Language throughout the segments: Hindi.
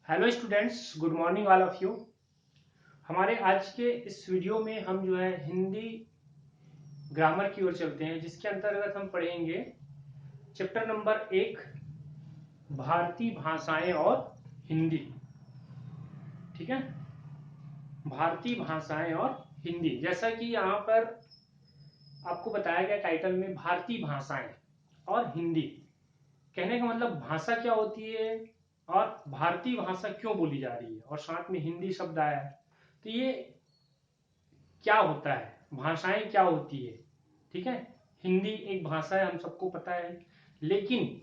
Hello students, good morning all of you. हमारे आज के इस वीडियो में हम जो है हिंदी ग्रामर की ओर चलते हैं, जिसके अंतर्गत हम पढ़ेंगे चैप्टर नंबर 1 भारतीय भाषाएं और हिंदी। ठीक है, भारतीय भाषाएं और हिंदी। जैसा कि यहाँ पर आपको बताया गया टाइटल में, भारतीय भाषाएं और हिंदी। कहने का मतलब भाषा क्या होती है और भारतीय भाषा क्यों बोली जा रही है, और साथ में हिंदी शब्द आया है। तो ये क्या होता है, भाषाएं क्या होती है। ठीक है, हिंदी एक भाषा है, हम सबको पता है। लेकिन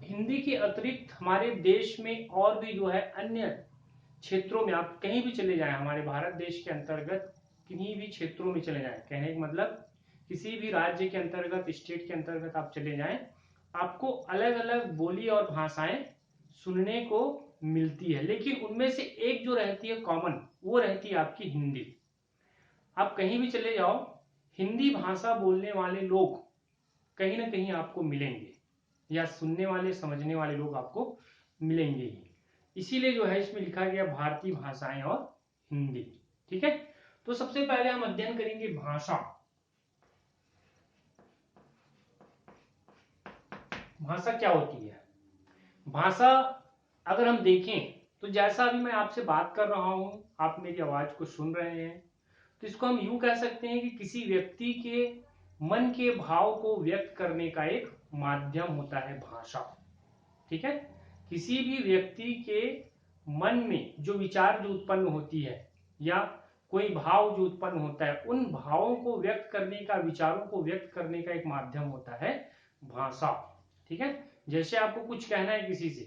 हिंदी के अतिरिक्त हमारे देश में और भी जो है अन्य क्षेत्रों में, आप कहीं भी चले जाएं, हमारे भारत देश के अंतर्गत किन्हीं भी क्षेत्रों में चले जाएं, कहने का मतलब किसी भी राज्य के अंतर्गत, स्टेट के अंतर्गत आप चले जाएं, आपको अलग अलग बोली और भाषाएं सुनने को मिलती है। लेकिन उनमें से एक जो रहती है कॉमन, वो रहती है आपकी हिंदी। आप कहीं भी चले जाओ, हिंदी भाषा बोलने वाले लोग कहीं ना कहीं आपको मिलेंगे, या सुनने वाले समझने वाले लोग आपको मिलेंगे ही। इसीलिए जो है इसमें लिखा गया भारतीय भाषाएं और हिंदी। ठीक है, तो सबसे पहले हम अध्ययन करेंगे भाषा। भाषा क्या होती है। भाषा अगर हम देखें तो जैसा अभी मैं आपसे बात कर रहा हूं, आप मेरी आवाज को सुन रहे हैं, तो इसको हम यूं कह सकते हैं कि किसी व्यक्ति के मन के भाव को व्यक्त करने का एक माध्यम होता है भाषा। ठीक है, किसी भी व्यक्ति के मन में जो विचार जो उत्पन्न होती है, या कोई भाव जो उत्पन्न होता है, उन भावों को व्यक्त करने का, विचारों को व्यक्त करने का एक माध्यम होता है भाषा। ठीक है, जैसे आपको कुछ कहना है किसी से,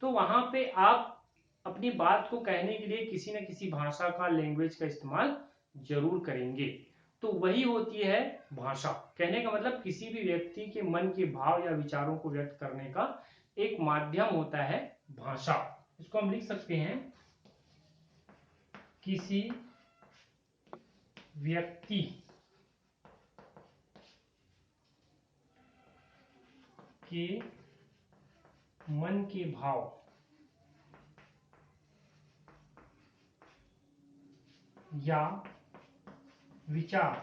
तो वहां पे आप अपनी बात को कहने के लिए किसी न किसी भाषा का, लैंग्वेज का इस्तेमाल जरूर करेंगे। तो वही होती है भाषा। कहने का मतलब किसी भी व्यक्ति के मन के भाव या विचारों को व्यक्त करने का एक माध्यम होता है भाषा। इसको हम लिख सकते हैं, किसी व्यक्ति के मन के भाव या विचार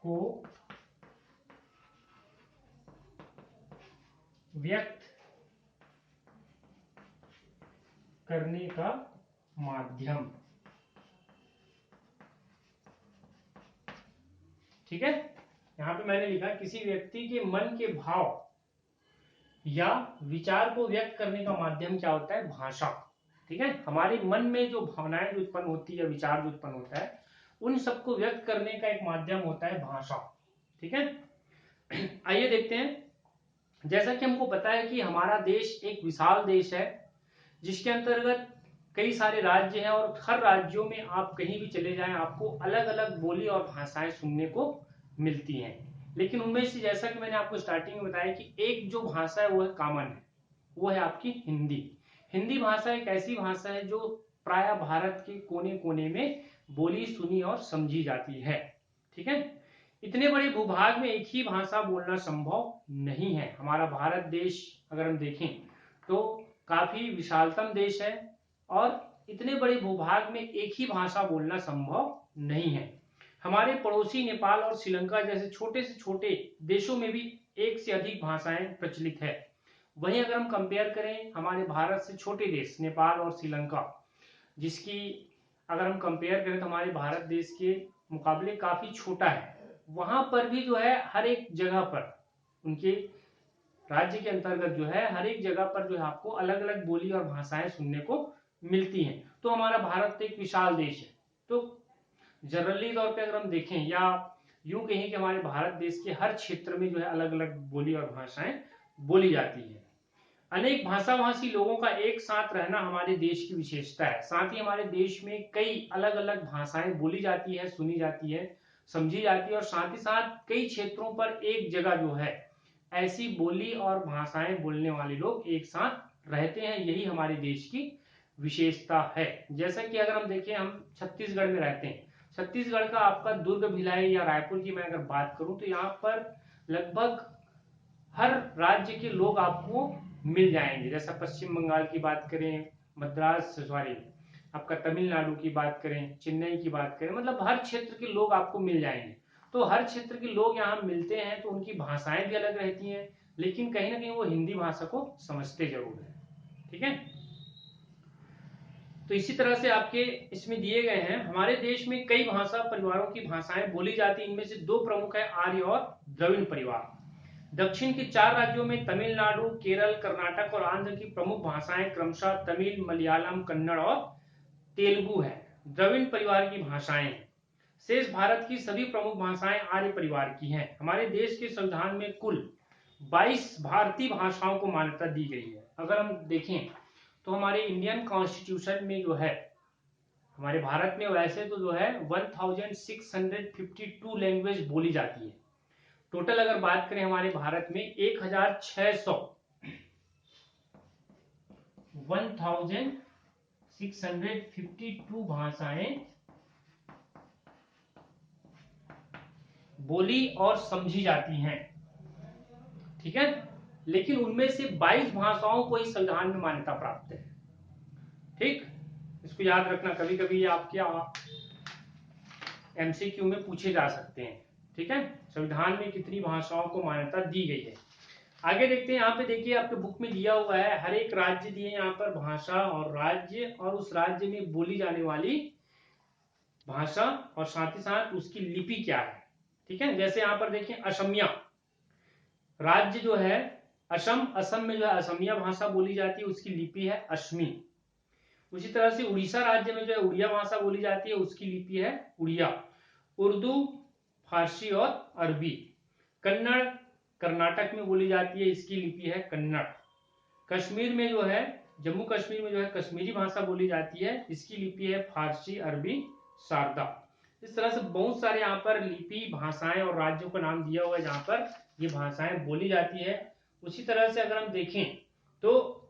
को व्यक्त करने का माध्यम। ठीक है, यहां पे मैंने लिखा किसी व्यक्ति के मन के भाव या विचार को व्यक्त करने का माध्यम क्या होता है, भाषा। ठीक है, हमारे मन में जो भावनाएं जो उत्पन्न होती है, विचार जो उत्पन्न होता है, उन सबको व्यक्त करने का एक माध्यम होता है भाषा। ठीक है, आइए देखते हैं। जैसा कि हमको पता है कि हमारा देश एक विशाल देश है, जिसके अंतर्गत कई सारे राज्य हैं, और हर राज्यों में आप कहीं भी चले जाएं, आपको अलग अलग बोली और भाषाएं सुनने को मिलती हैं। लेकिन उनमें से, जैसा कि मैंने आपको स्टार्टिंग में बताया, कि एक जो भाषा है वो है कॉमन है, वो है आपकी हिंदी। हिंदी भाषा एक ऐसी भाषा है जो प्राय भारत के कोने कोने में बोली, सुनी और समझी जाती है। ठीक है, इतने बड़े भूभाग में एक ही भाषा बोलना संभव नहीं है। हमारा भारत देश अगर हम देखें तो काफी विशालतम देश है, और इतने बड़े भूभाग में एक ही भाषा बोलना संभव नहीं है। हमारे पड़ोसी नेपाल और श्रीलंका जैसे छोटे से छोटे देशों में भी एक से अधिक भाषाएं प्रचलित है। वहीं अगर हम कंपेयर करें हमारे भारत से छोटे देश नेपाल और श्रीलंका, जिसकी अगर हम कंपेयर करें तो हमारे भारत देश के मुकाबले काफी छोटा है, वहां पर भी जो है हर एक जगह पर, उनके राज्य के अंतर्गत जो है हर एक जगह पर जो है आपको अलग अलग बोली और भाषाएं सुनने को मिलती हैं। तो हमारा भारत एक विशाल देश है। तो जनरली तौर पे अगर हम देखें, या यूं कहें कि हमारे भारत देश के हर क्षेत्र में जो है अलग अलग बोली और भाषाएं बोली जाती है। अनेक भाषाभाषी लोगों का एक साथ रहना हमारे देश की विशेषता है। साथ ही हमारे देश में कई अलग अलग भाषाएं बोली जाती है, सुनी जाती है, समझी जाती है, और साथ ही साथ कई क्षेत्रों पर एक जगह जो है ऐसी बोली और भाषाएं बोलने वाले लोग एक साथ रहते हैं। यही हमारे देश की विशेषता है। जैसा कि अगर हम देखें, हम छत्तीसगढ़ में रहते हैं। छत्तीसगढ़ का आपका दुर्ग, भिलाई या रायपुर की मैं अगर बात करूं, तो यहाँ पर लगभग हर राज्य के लोग आपको मिल जाएंगे। जैसा पश्चिम बंगाल की बात करें, मद्रास सॉरी आपका तमिलनाडु की बात करें, चेन्नई की बात करें, मतलब हर क्षेत्र के लोग आपको मिल जाएंगे। तो हर क्षेत्र के लोग यहाँ मिलते हैं तो उनकी भाषाएं भी अलग रहती हैं, लेकिन कहीं ना कहीं वो हिंदी भाषा को समझते जरूर है। ठीक है, तो इसी तरह से आपके इसमें दिए गए हैं, हमारे देश में कई भाषा परिवारों की भाषाएं बोली जाती हैं। इनमें से दो प्रमुख है आर्य और द्रविड़ परिवार। दक्षिण के 4 राज्यों में तमिलनाडु, केरल, कर्नाटक और आंध्र की प्रमुख भाषाएं क्रमशः तमिल, मलयालम, कन्नड़ और तेलुगु है। द्रविड़ परिवार की भाषाएं। शेष भारत की सभी प्रमुख भाषाएं आर्य परिवार की हैं। हमारे देश के संविधान में कुल 22 भारतीय भाषाओं को मान्यता दी गई है। अगर हम देखें तो हमारे इंडियन कॉन्स्टिट्यूशन में जो है, हमारे भारत में वैसे तो जो है 1652 लैंग्वेज बोली जाती है। टोटल अगर बात करें हमारे भारत में 1652 भाषाएं बोली और समझी जाती हैं। ठीक है, लेकिन उनमें से 22 भाषाओं को इस संविधान में मान्यता प्राप्त है। ठीक, इसको याद रखना, कभी कभी आपके एमसीक्यू में पूछे जा सकते हैं। ठीक है, संविधान में कितनी भाषाओं को मान्यता दी गई है। आगे देखते हैं, यहाँ पे देखिए आपके बुक में दिया हुआ है, हर एक राज्य दिए यहाँ पर भाषा और राज्य और उस राज्य में बोली जाने वाली भाषा और साथ ही साथ उसकी लिपि क्या है। ठीक है, जैसे यहाँ पर देखिए असमिया राज्य जो है असम में जो है असमिया भाषा बोली जाती है, उसकी लिपि है अश्मी। उसी तरह से उड़ीसा राज्य में जो है उड़िया भाषा बोली जाती है, उसकी लिपि है उड़िया। उर्दू, फारसी और अरबी। कन्नड़ कर्नाटक में बोली जाती है, इसकी लिपि है कन्नड़। कश्मीर में जो है, जम्मू कश्मीर में जो है कश्मीरी भाषा बोली जाती है, इसकी लिपि है फारसी, अरबी, शारदा। इस तरह से बहुत सारे यहाँ पर लिपि, भाषाएं और राज्यों का नाम दिया हुआ है जहां पर ये भाषाएं बोली जाती है। उसी तरह से अगर हम देखें तो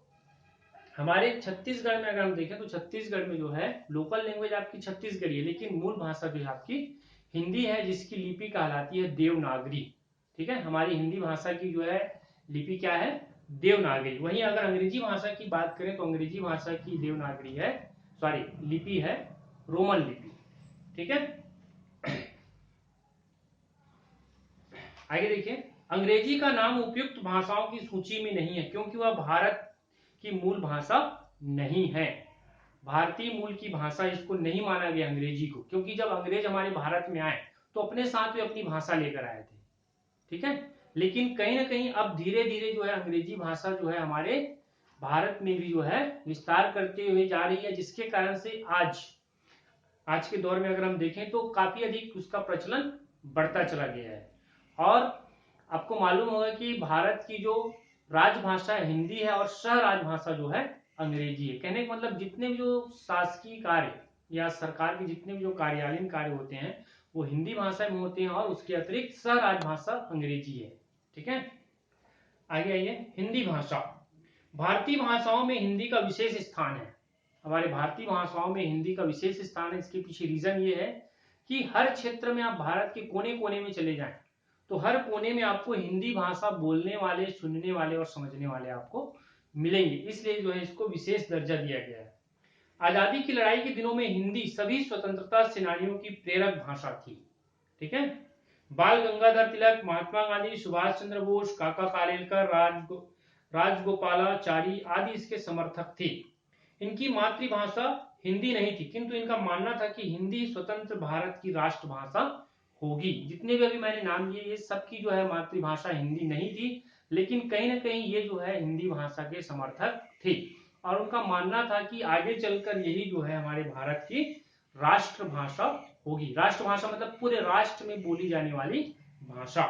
हमारे छत्तीसगढ़ में अगर हम देखें तो छत्तीसगढ़ में जो है लोकल लैंग्वेज आपकी छत्तीसगढ़ी है, लेकिन मूल भाषा जो है आपकी हिंदी है, जिसकी लिपि कहलाती है देवनागरी। ठीक है, हमारी हिंदी भाषा की जो है लिपि क्या है, देवनागरी। वहीं अगर अंग्रेजी भाषा की बात करें तो अंग्रेजी भाषा की देवनागरी है, सॉरी लिपि है रोमन लिपि। ठीक है, आगे देखिए, अंग्रेजी का नाम उपयुक्त भाषाओं की सूची में नहीं है क्योंकि वह भारत की मूल भाषा नहीं है। भारतीय मूल की भाषा इसको नहीं माना गया अंग्रेजी को, क्योंकि जब अंग्रेज हमारे भारत में आए तो अपने साथ वे अपनी भाषा लेकर आए थे। ठीक है, लेकिन कहीं ना कहीं अब धीरे धीरे जो है अंग्रेजी भाषा जो है हमारे भारत में भी जो है विस्तार करते हुए जा रही है, जिसके कारण से आज के दौर में अगर हम देखें तो काफी अधिक उसका प्रचलन बढ़ता चला गया है। और आपको मालूम होगा कि भारत की जो राजभाषा हिंदी है और सह राजभाषा जो है अंग्रेजी है। कहने का मतलब जितने भी जो शासकीय कार्य या सरकार के जितने भी जो कार्यालयीन कार्य होते हैं वो हिंदी भाषा में होते हैं और उसके अतिरिक्त सह राजभाषा अंग्रेजी है। ठीक है, आगे आइए, हिंदी भाषा। भारतीय भाषाओं में हिंदी का विशेष स्थान है। हमारे भारतीय भाषाओं में हिंदी का विशेष स्थान है। इसके पीछे रीजन ये है कि हर क्षेत्र में आप भारत के कोने कोने में चले जाएं तो हर कोने में आपको हिंदी भाषा बोलने वाले, सुनने वाले और समझने वाले आपको मिलेंगे, इसलिए जो है इसको विशेष दर्जा दिया गया है। आजादी की लड़ाई के दिनों में हिंदी सभी स्वतंत्रता सेनानियों की प्रेरक भाषा थी। ठीक है, बाल गंगाधर तिलक, महात्मा गांधी, सुभाष चंद्र बोस, काका कालेलकर, राजगोपालाचारी आदि इसके समर्थक थे। इनकी मातृभाषा हिंदी नहीं थी, किंतु इनका मानना था कि हिंदी स्वतंत्र भारत की राष्ट्रभाषा होगी। जितने भी अभी मैंने नाम लिए ये सबकी जो है मातृभाषा हिंदी नहीं थी, लेकिन कहीं ना कहीं ये जो है हिंदी भाषा के समर्थक थे और उनका मानना था कि आगे चलकर यही जो है हमारे भारत की राष्ट्रभाषा होगी। राष्ट्रभाषा मतलब पूरे राष्ट्र में बोली जाने वाली भाषा।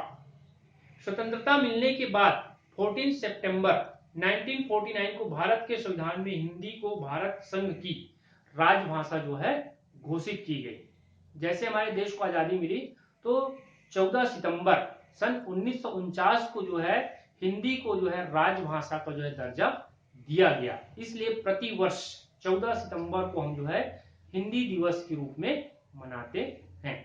स्वतंत्रता मिलने के बाद 14 सितंबर 1949 को भारत के संविधान में हिंदी को भारत संघ की राजभाषा जो है घोषित की गई। जैसे हमारे देश को आजादी मिली तो 14 सितंबर सन 1949 को जो है हिंदी को जो है राजभाषा का जो है दर्जा दिया गया। इसलिए प्रति वर्ष 14 सितंबर को हम जो है हिंदी दिवस के रूप में मनाते हैं।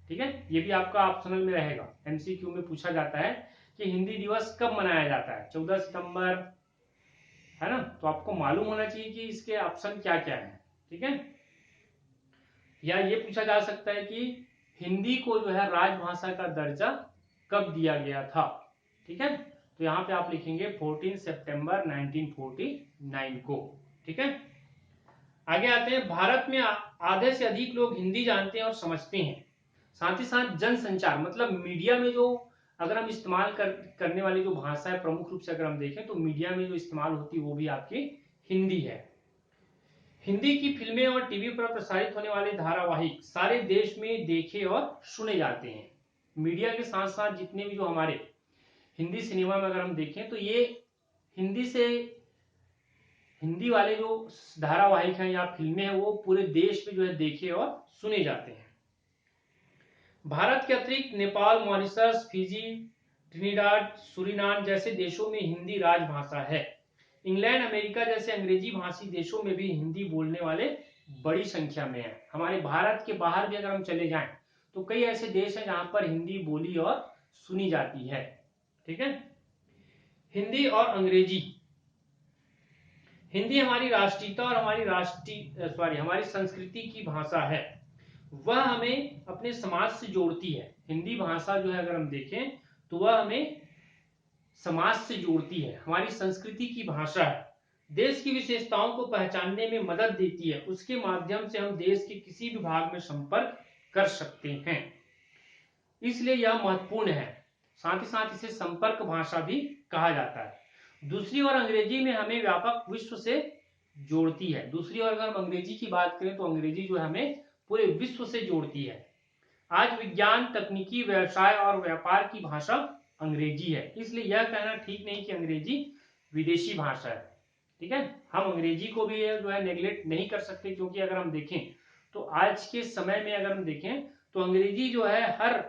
ठीक है, ये भी आपका ऑप्शनल में रहेगा, एमसीक्यू में पूछा जाता है कि हिंदी दिवस कब मनाया जाता है, 14 सितंबर, है ना। तो आपको मालूम होना चाहिए कि इसके ऑप्शन क्या क्या है, ठीक है। या ये पूछा जा सकता है कि हिंदी को जो है राजभाषा का दर्जा कब दिया गया था, ठीक है। तो यहाँ पे आप लिखेंगे 14 सितंबर 1949 को, ठीक है। आगे आते हैं, भारत में आधे से अधिक लोग हिंदी जानते हैं और समझते हैं। साथ ही साथ जनसंचार मतलब मीडिया में जो अगर हम इस्तेमाल करने वाली जो भाषा है, प्रमुख रूप से अगर हम देखें तो मीडिया में जो इस्तेमाल होती है वो भी आपकी हिंदी है। हिंदी की फिल्में और टीवी पर प्रसारित होने वाले धारावाहिक सारे देश में देखे और सुने जाते हैं। मीडिया के साथ साथ जितने भी जो हमारे हिंदी सिनेमा में अगर हम देखें तो ये हिंदी वाले जो धारावाहिक हैं या फिल्में हैं वो पूरे देश में जो है देखे और सुने जाते हैं। भारत के अतिरिक्त Nepal, Mauritius, Fiji, Trinidad, Suriname जैसे देशों में हिंदी राजभाषा है। इंग्लैंड, अमेरिका जैसे अंग्रेजी भाषी देशों में भी हिंदी बोलने वाले बड़ी संख्या में है। हमारे भारत के बाहर भी अगर हम चले जाएं तो कई ऐसे देश हैं जहां पर हिंदी बोली और सुनी जाती है, ठीक है। हिंदी और अंग्रेजी, हिंदी हमारी राष्ट्रीयता और हमारी संस्कृति की भाषा है। वह हमें अपने समाज से जोड़ती है। हिंदी भाषा जो है अगर हम देखें तो वह हमें समाज से जोड़ती है, हमारी संस्कृति की भाषा है, देश की विशेषताओं को पहचानने में मदद देती है। उसके माध्यम से हम देश के किसी भी भाग में संपर्क कर सकते हैं, इसलिए यह महत्वपूर्ण है। साथ ही साथ इसे संपर्क भाषा भी कहा जाता है। दूसरी ओर अंग्रेजी में हमें व्यापक विश्व से जोड़ती है। दूसरी ओर अगर हम अंग्रेजी की बात करें तो अंग्रेजी जो है हमें पूरे विश्व से जोड़ती है। आज विज्ञान, तकनीकी, व्यवसाय और व्यापार की भाषा अंग्रेजी है, इसलिए यह कहना ठीक नहीं कि अंग्रेजी विदेशी भाषा है, ठीक है। हम अंग्रेजी को भी जो है नेग्लेक्ट नहीं कर सकते, क्योंकि अगर हम देखें तो आज के समय में अगर हम देखें तो अंग्रेजी जो है हर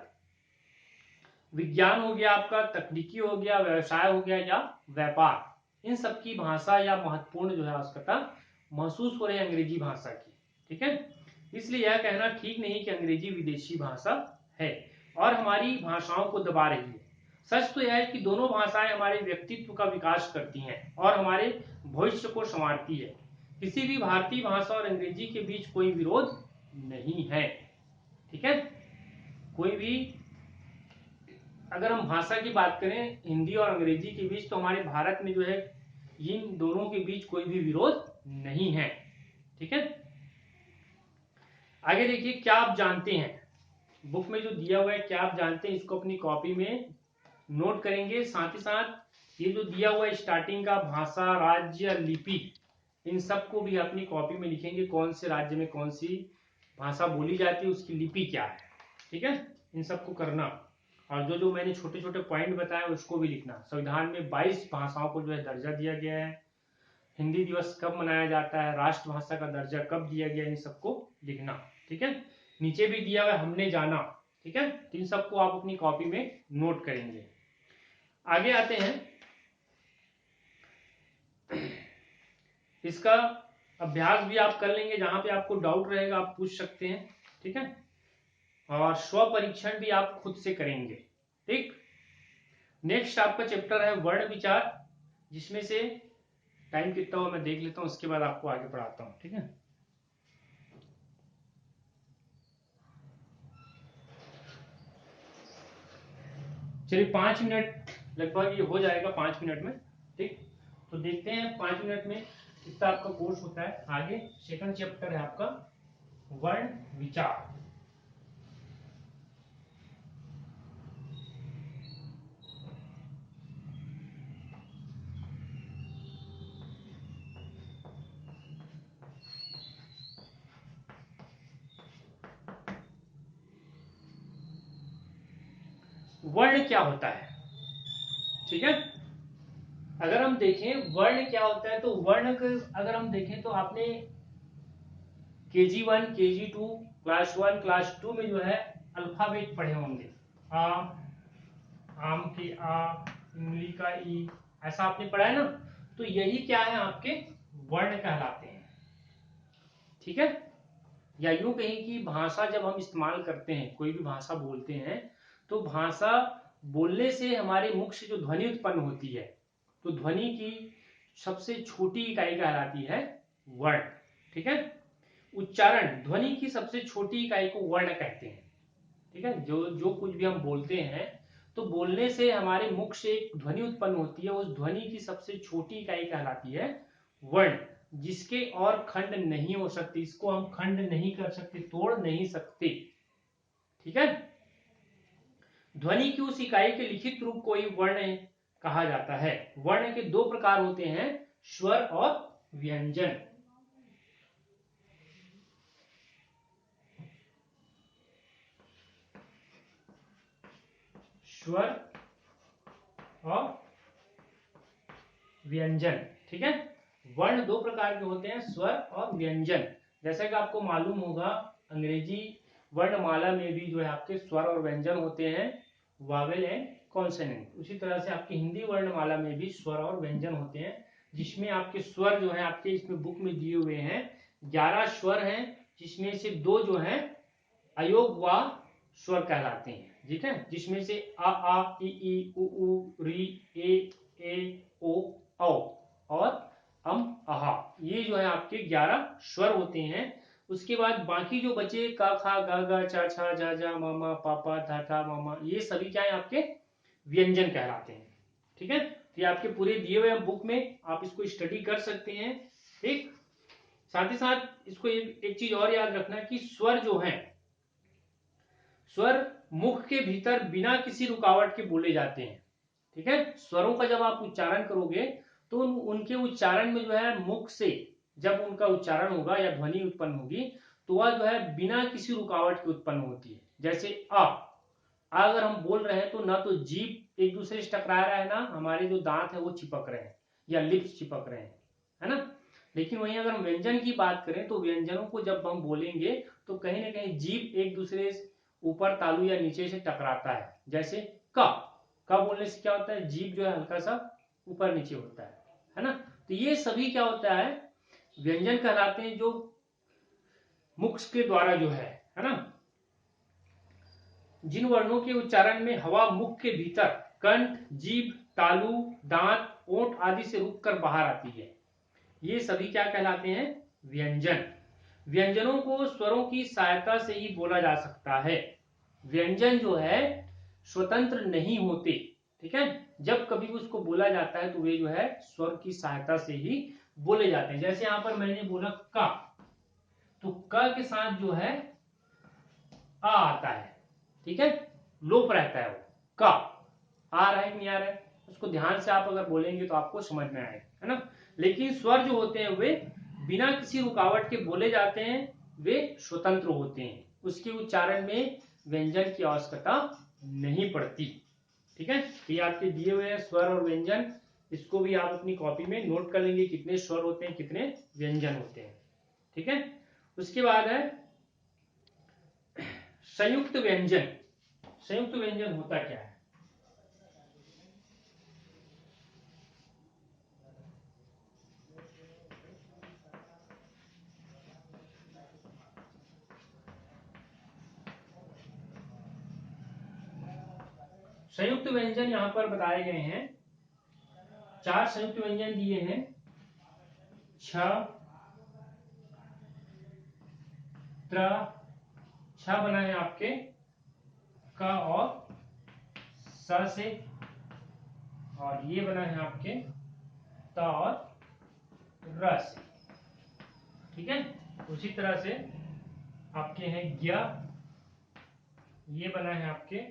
विज्ञान हो गया आपका, तकनीकी हो गया, व्यवसाय हो गया या व्यापार, इन सब की भाषा या महत्वपूर्ण जो है आवश्यकता महसूस हो रही है अंग्रेजी भाषा की, ठीक है। इसलिए यह कहना ठीक नहीं कि अंग्रेजी विदेशी भाषा है और हमारी भाषाओं को दबा रही है। सच तो यह है कि दोनों भाषाएं हमारे व्यक्तित्व का विकास करती हैं और हमारे भविष्य को संवारती है। किसी भी भारतीय भाषा और अंग्रेजी के बीच कोई विरोध नहीं है, ठीक है। कोई भी अगर हम भाषा की बात करें हिंदी और अंग्रेजी के बीच, तो हमारे भारत में जो है इन दोनों के बीच कोई भी विरोध नहीं है, ठीक है। आगे देखिए, क्या आप जानते हैं, बुक में जो दिया हुआ है क्या आप जानते हैं, इसको अपनी कॉपी में नोट करेंगे। साथ ही साथ ये जो दिया हुआ है स्टार्टिंग का भाषा, राज्य, लिपि, इन सबको भी अपनी कॉपी में लिखेंगे, कौन से राज्य में कौन सी भाषा बोली जाती है, उसकी लिपि क्या है, ठीक है। इन सबको करना, और जो जो मैंने छोटे छोटे पॉइंट बताया उसको भी लिखना। संविधान में 22 भाषाओं को जो है दर्जा दिया गया है। हिंदी दिवस कब मनाया जाता है, राष्ट्रभाषा का दर्जा कब दिया गया, इन सबको लिखना, ठीक है। नीचे भी दिया हुआ हमने जाना, ठीक है। तो इन सबको आप अपनी कॉपी में नोट करेंगे। आगे आते हैं, इसका अभ्यास भी आप कर लेंगे, जहां पे आपको डाउट रहेगा आप पूछ सकते हैं, ठीक है। और स्व परीक्षण भी आप खुद से करेंगे, ठीक। नेक्स्ट आपका चैप्टर है वर्ण विचार, जिसमें से टाइम कितना हो मैं देख लेता हूं, उसके बाद आपको आगे पढ़ाता हूं, ठीक है। चलिए 5 मिनट लगभग ये हो जाएगा, 5 मिनट में, ठीक। तो देखते हैं 5 मिनट में कितना आपका कोर्स होता है। आगे सेकंड चैप्टर है आपका वर्ण विचार। वर्ण क्या होता है, ठीक है। अगर हम देखें वर्ण क्या होता है, तो वर्ण अगर हम देखें तो आपने KG1, KG2, क्लास 1, क्लास 2 में जो है अल्फाबेट पढ़े होंगे। आ, आम की आ, इमली का ई, ऐसा आपने पढ़ा है ना। तो यही क्या है, आपके वर्ण कहलाते हैं, ठीक है। या यूं कहें कि भाषा जब हम इस्तेमाल करते हैं, कोई भी भाषा बोलते हैं, तो भाषा बोलने से हमारे मुख से जो ध्वनि उत्पन्न होती है, तो ध्वनि की सबसे छोटी इकाई कहलाती है वर्ण। ठीक है, उच्चारण, ध्वनि की सबसे छोटी इकाई को वर्ण कहते हैं। ठीक है, जो जो कुछ भी हम बोलते हैं, तो बोलने से हमारे मुख से एक ध्वनि उत्पन्न होती है, उस ध्वनि की सबसे छोटी इकाई कहलाती है वर्ण, जिसके और खंड नहीं हो सकते, इसको हम खंड नहीं कर सकते, तोड़ नहीं सकते। ठीक है, ध्वनि की उस इकाई के लिखित रूप को ही वर्ण कहा जाता है। वर्ण के दो प्रकार होते हैं, स्वर और व्यंजन। स्वर और व्यंजन। ठीक है, वर्ण दो प्रकार के होते हैं, स्वर और व्यंजन। जैसे कि आपको मालूम होगा, अंग्रेजी वर्णमाला में भी जो है आपके स्वर और व्यंजन होते हैं, वावेल एंड कॉन्सोनेंट। उसी तरह से आपकी हिंदी वर्णमाला में भी स्वर और व्यंजन होते हैं, जिसमें आपके स्वर जो है आपके इसमें बुक में दिए हुए हैं 11 स्वर हैं, जिसमें से 2 जो है अयोग व स्वर कहलाते हैं। ठीक है, जिसमें से आ ई उ री ए ओ औ और अहा, ये जो है आपके 11 स्वर होते हैं। उसके बाद बाकी जो बचे का खा गा गा चा छा जा जा मामा पापा था था मामा, ये सभी क्या है आपके व्यंजन कहलाते हैं। ठीक है, तो ये आपके पूरे दिए हुए बुक में आप इसको स्टडी कर सकते हैं। ठीक, साथ ही साथ इसको एक चीज और याद रखना कि स्वर जो है, स्वर मुख के भीतर बिना किसी रुकावट के बोले जाते हैं। ठीक है, स्वरों का जब आप उच्चारण करोगे तो उनके उच्चारण में जो है मुख से जब उनका उच्चारण होगा या ध्वनि उत्पन्न होगी, तो वह जो है बिना किसी रुकावट के उत्पन्न होती है। जैसे आ अगर हम बोल रहे हैं, तो ना तो जीभ एक दूसरे से टकरा रहा है, ना हमारे जो दांत है वो चिपक रहे हैं या लिप्स चिपक रहे हैं, है ना। लेकिन वहीं अगर हम व्यंजन की बात करें, तो व्यंजनों को जब हम बोलेंगे तो कहीं ना कहीं जीभ एक दूसरे ऊपर तालू या नीचे से टकराता है। जैसे का बोलने से क्या होता है, जीभ जो है हल्का सा ऊपर नीचे होता है ना। तो ये सभी क्या होता है, व्यंजन कहलाते हैं, जो मुख के द्वारा जो है ना, जिन वर्णों के उच्चारण में हवा मुख के भीतर कंठ, जीभ, तालू, दांत, ओंठ आदि से रुककर बाहर आती है, ये सभी क्या कहलाते हैं, व्यंजन। व्यंजनों को स्वरों की सहायता से ही बोला जा सकता है। व्यंजन जो है स्वतंत्र नहीं होते। ठीक है, जब कभी उसको बोला जाता है तो वे जो है स्वर की सहायता से ही बोले जाते हैं। जैसे यहां पर मैंने बोला का, तो क के साथ जो है आ आता है। ठीक है, लोप रहता है, वो का आ रहा है कि नहीं आ रहा है, उसको ध्यान से आप अगर बोलेंगे तो आपको समझ में आएगा, है ना। लेकिन स्वर जो होते हैं वे बिना किसी रुकावट के बोले जाते हैं, वे स्वतंत्र होते हैं, उसके उच्चारण में व्यंजन की आवश्यकता नहीं पड़ती। ठीक है, तो ये आपके दिए हुए हैं स्वर और व्यंजन, इसको भी आप अपनी कॉपी में नोट कर लेंगे, कितने स्वर होते हैं कितने व्यंजन होते हैं। ठीक है, उसके बाद है संयुक्त व्यंजन। संयुक्त व्यंजन होता क्या है, संयुक्त व्यंजन यहां पर बताए गए हैं, 4 संयुक्त व्यंजन दिए हैं, छ, त्र, छ बना है आपके क और स से, और ये बना है आपके त और र से। ठीक है, उसी तरह से आपके हैं ज्ञ, ये बना है आपके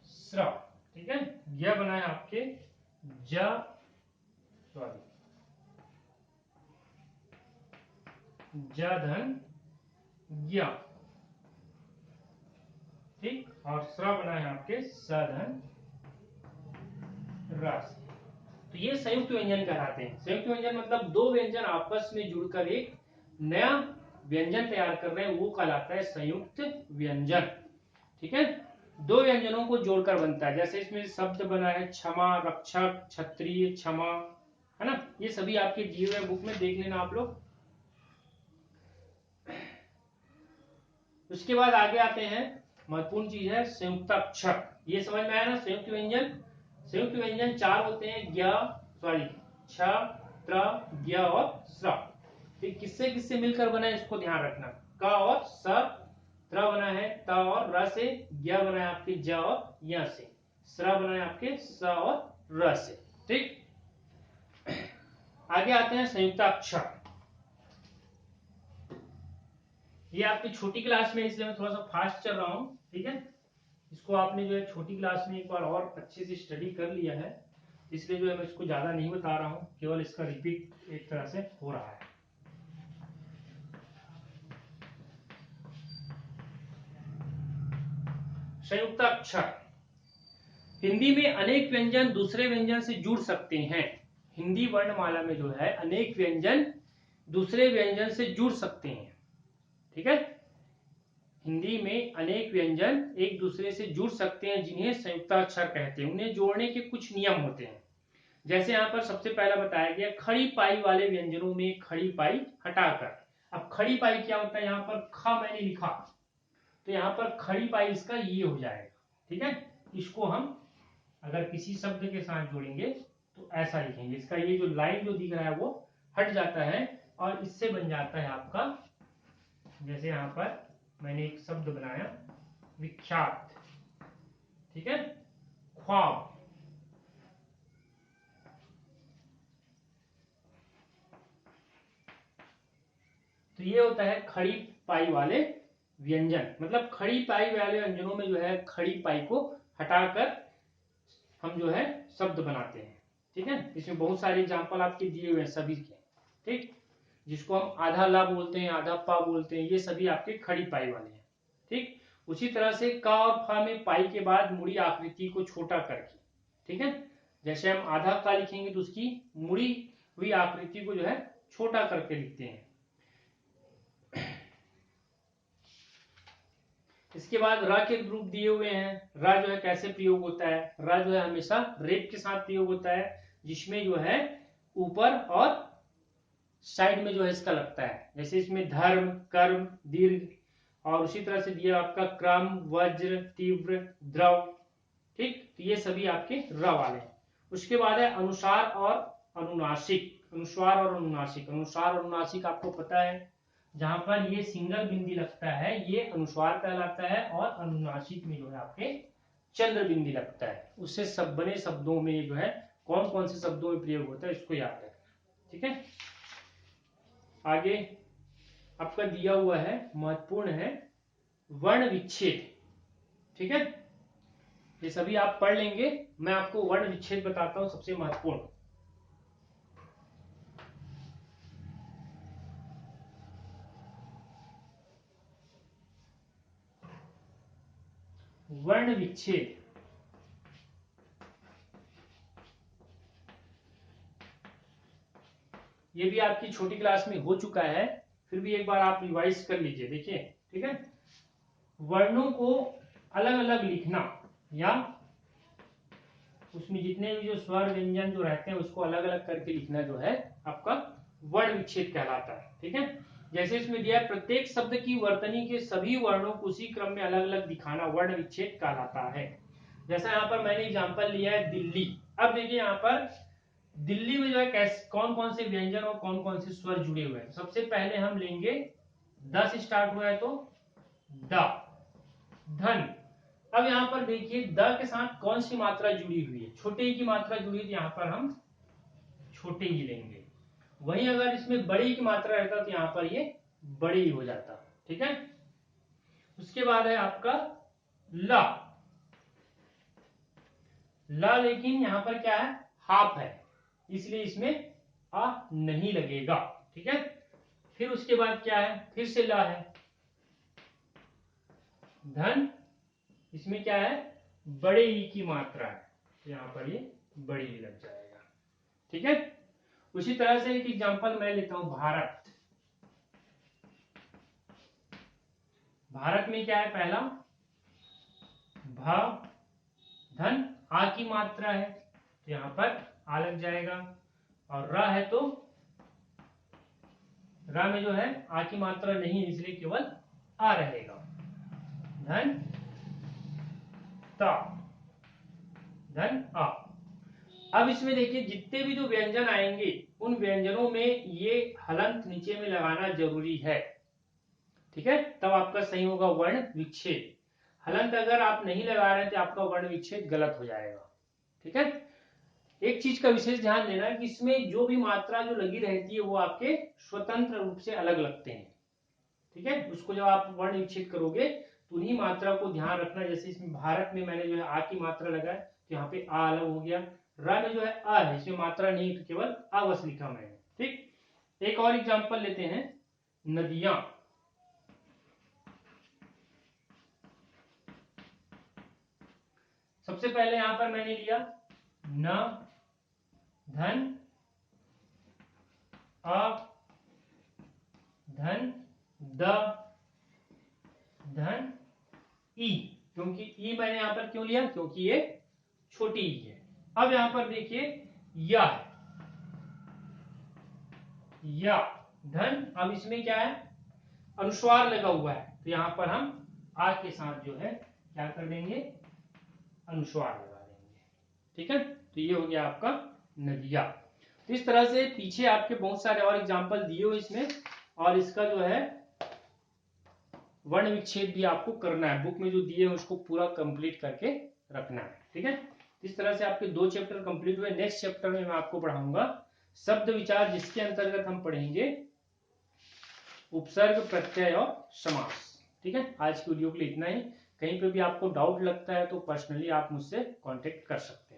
स्र। ठीक है, ज्ञ बना है आपके ज, सॉरी ज धन ज्ञ। ठीक, और स्र बना है आपके स धन रस। तो ये संयुक्त व्यंजन कहलाते हैं। संयुक्त व्यंजन मतलब दो व्यंजन आपस में जुड़कर एक नया व्यंजन तैयार कर रहे हैं, वो कहलाता है संयुक्त व्यंजन। ठीक है, दो व्यंजनों को जोड़कर बनता है। जैसे इसमें शब्द बना है क्षमा, रक्षक, क्षत्रिय, क्षमा, है ना। ये सभी आपके दिए हुए बुक में देख लेना आप लोग। उसके बाद आगे आते हैं, महत्वपूर्ण चीज है संयुक्ताक्षर। ये समझ में आया ना, संयुक्त व्यंजन। संयुक्त व्यंजन 4 होते हैं, छ, त्र, ज्ञ और स्र। तो किससे किससे मिलकर बना है इसको ध्यान रखना। क और स, त्र बना है त और र से, ज्ञ बना है आपके ज और य से, स्र बना है आपके स और र से। ठीक, आगे आते हैं संयुक्ताक्षर। ये आपकी छोटी क्लास में, इसलिए मैं थोड़ा सा फास्ट चल रहा हूं, ठीक है। इसको आपने जो है छोटी क्लास में एक बार और अच्छे से स्टडी कर लिया है, इसलिए जो है मैं इसको ज्यादा नहीं बता रहा हूं, केवल इसका रिपीट एक तरह से हो रहा है। संयुक्ताक्षर। हिंदी में अनेक व्यंजन दूसरे व्यंजन से जुड़ सकते हैं। हिंदी वर्णमाला में जो है अनेक व्यंजन दूसरे व्यंजन से जुड़ सकते हैं, ठीक है। हिंदी में अनेक व्यंजन एक दूसरे से जुड़ सकते हैं, जिन्हें संयुक्ताक्षर कहते हैं। उन्हें जोड़ने के कुछ नियम होते हैं। जैसे यहाँ पर सबसे पहला बताया गया, खड़ी पाई वाले व्यंजनों में खड़ी पाई हटाकर। अब खड़ी पाई क्या होता है, यहाँ पर ख मैंने लिखा, तो यहाँ पर खड़ी पाई इसका ये हो जाएगा, ठीक है। इसको हम अगर किसी शब्द के साथ जोड़ेंगे तो ऐसा लिखेंगे, इसका ये जो लाइन जो दिख रहा है वो हट जाता है और इससे बन जाता है आपका, जैसे यहाँ पर मैंने एक शब्द बनाया विख्यात, ठीक है, ख्वाब। तो ये होता है खड़ी पाई वाले व्यंजन। मतलब खड़ी पाई वाले व्यंजनों में जो है खड़ी पाई को हटाकर हम जो है शब्द बनाते हैं, ठीक है। इसमें बहुत सारे एग्जांपल आपके दिए हुए हैं सभी के, ठीक। जिसको हम आधा ला बोलते हैं, आधा पा बोलते हैं, ये सभी आपके खड़ी पाई वाले हैं, ठीक। उसी तरह से का और फा में पाई के बाद मुड़ी आकृति को छोटा करके, ठीक है। जैसे हम आधा का लिखेंगे तो उसकी मुड़ी हुई आकृति को जो है छोटा करके लिखते हैं। इसके बाद र के रूप दिए हुए हैं। र जो है कैसे प्रयोग होता है, र जो है हमेशा रेप के साथ प्रयोग होता है, जिसमें जो है ऊपर और साइड में जो है इसका लगता है। जैसे इसमें धर्म, कर्म, दीर्घ, और उसी तरह से दिया आपका क्रम, वज्र, तीव्र, द्रव, ठीक। तो ये सभी आपके र वाले हैं। उसके बाद है अनुसार और अनुनासिक। अनुस्वार और अनुनासिक। अनुसार और अनुनासिक आपको पता है, जहां पर ये सिंगल बिंदी लगता है ये अनुस्वार कहलाता है, और अनुनासिक में जो है आपके चंद्र बिंदी लगता है। उससे सब बने शब्दों में जो है कौन कौन से शब्दों में प्रयोग होता है इसको याद रखना, ठीक है। आगे आपका दिया हुआ है, महत्वपूर्ण है, वर्ण विच्छेद, ठीक है। ये सभी आप पढ़ लेंगे, मैं आपको वर्ण विच्छेद बताता हूं सबसे महत्वपूर्ण। वर्ण विच्छेद, ये भी आपकी छोटी क्लास में हो चुका है, फिर भी एक बार आप रिवाइज कर लीजिए, देखिए, ठीक है। वर्णों को अलग अलग लिखना, या उसमें जितने भी जो स्वर व्यंजन जो रहते हैं उसको अलग अलग करके लिखना जो है आपका वर्ण विच्छेद कहलाता है, ठीक है। जैसे इसमें दिया है, प्रत्येक शब्द की वर्तनी के सभी वर्णों को उसी क्रम में अलग अलग दिखाना वर्ण विच्छेद कहलाता है। जैसा यहाँ पर मैंने एग्जांपल लिया है दिल्ली। अब देखिए यहाँ पर दिल्ली में जो है कैसे कौन कौन से व्यंजन और कौन कौन से स्वर जुड़े हुए हैं। सबसे पहले हम लेंगे द से स्टार्ट हुआ है तो द, धन। अब यहाँ पर देखिए द के साथ कौन सी मात्रा जुड़ी हुई है, छोटे ई की मात्रा जुड़ी है, तो यहाँ पर हम छोटे ई लेंगे। वहीं अगर इसमें बड़ी ई की मात्रा रहता तो यहाँ पर ये बड़ी ई हो जाता, ठीक है। उसके बाद है आपका ला। ला लेकिन यहाँ पर क्या है, हाफ है, इसलिए इसमें आ नहीं लगेगा, ठीक है। फिर उसके बाद क्या है, फिर से ला है, धन, इसमें क्या है, बड़े ई की मात्रा है, तो यहाँ पर ये बड़ी ई लग जाएगा, ठीक है। उसी तरह से एक एग्जांपल मैं लेता हूं भारत। भारत में क्या है, पहला भ, धन, आ की मात्रा है, तो यहां पर आ लग जाएगा, और र है तो र में जो है आ की मात्रा नहीं, इसलिए केवल आ रहेगा, धन ता, धन आ। अब इसमें देखिए जितने भी जो व्यंजन आएंगे उन व्यंजनों में ये हलंत नीचे में लगाना जरूरी है, ठीक है, तब आपका सही होगा वर्ण विच्छेद। हलंत अगर आप नहीं लगा रहे हैं तो आपका वर्ण विच्छेद गलत हो जाएगा, ठीक है। एक चीज का विशेष ध्यान देना है कि इसमें जो भी मात्रा जो लगी रहती है वो आपके स्वतंत्र रूप से अलग लगते हैं, ठीक है। उसको जब आप वर्ण विच्छेद करोगे तो उन्हीं मात्रा को ध्यान रखना। जैसे इसमें भारत में मैंने जो है आ की मात्रा लगा है तो यहाँ पे आ अलग हो गया, र में जो है आ है, इसमें मात्रा नहीं तो केवल आ बस लिखा मैंने, ठीक। एक और एग्जांपल लेते हैं, नदियां। सबसे पहले यहां पर मैंने लिया न धन अ धन द धन ई, क्योंकि ई मैंने यहां पर क्यों लिया, क्योंकि ये छोटी ई है। अब यहां पर देखिए या है, या धन, अब इसमें क्या है अनुस्वार लगा हुआ है तो यहां पर हम आ के साथ जो है क्या कर देंगे, अनुस्वार लगा देंगे, ठीक है। तो ये हो गया आपका नदिया। तो इस तरह से पीछे आपके बहुत सारे और एग्जाम्पल दिए हुए इसमें, और इसका जो है वर्ण विच्छेद भी आपको करना है, बुक में जो दिए हैं उसको पूरा कंप्लीट करके रखना है, ठीक है। इस तरह से आपके 2 चैप्टर कंप्लीट हुए। नेक्स्ट चैप्टर में मैं आपको पढ़ाऊंगा शब्द विचार, जिसके अंतर्गत हम पढ़ेंगे उपसर्ग, प्रत्यय और समास, ठीक है। आज की वीडियो के लिए इतना ही। कहीं पे भी आपको डाउट लगता है तो पर्सनली आप मुझसे कांटेक्ट कर सकते हैं।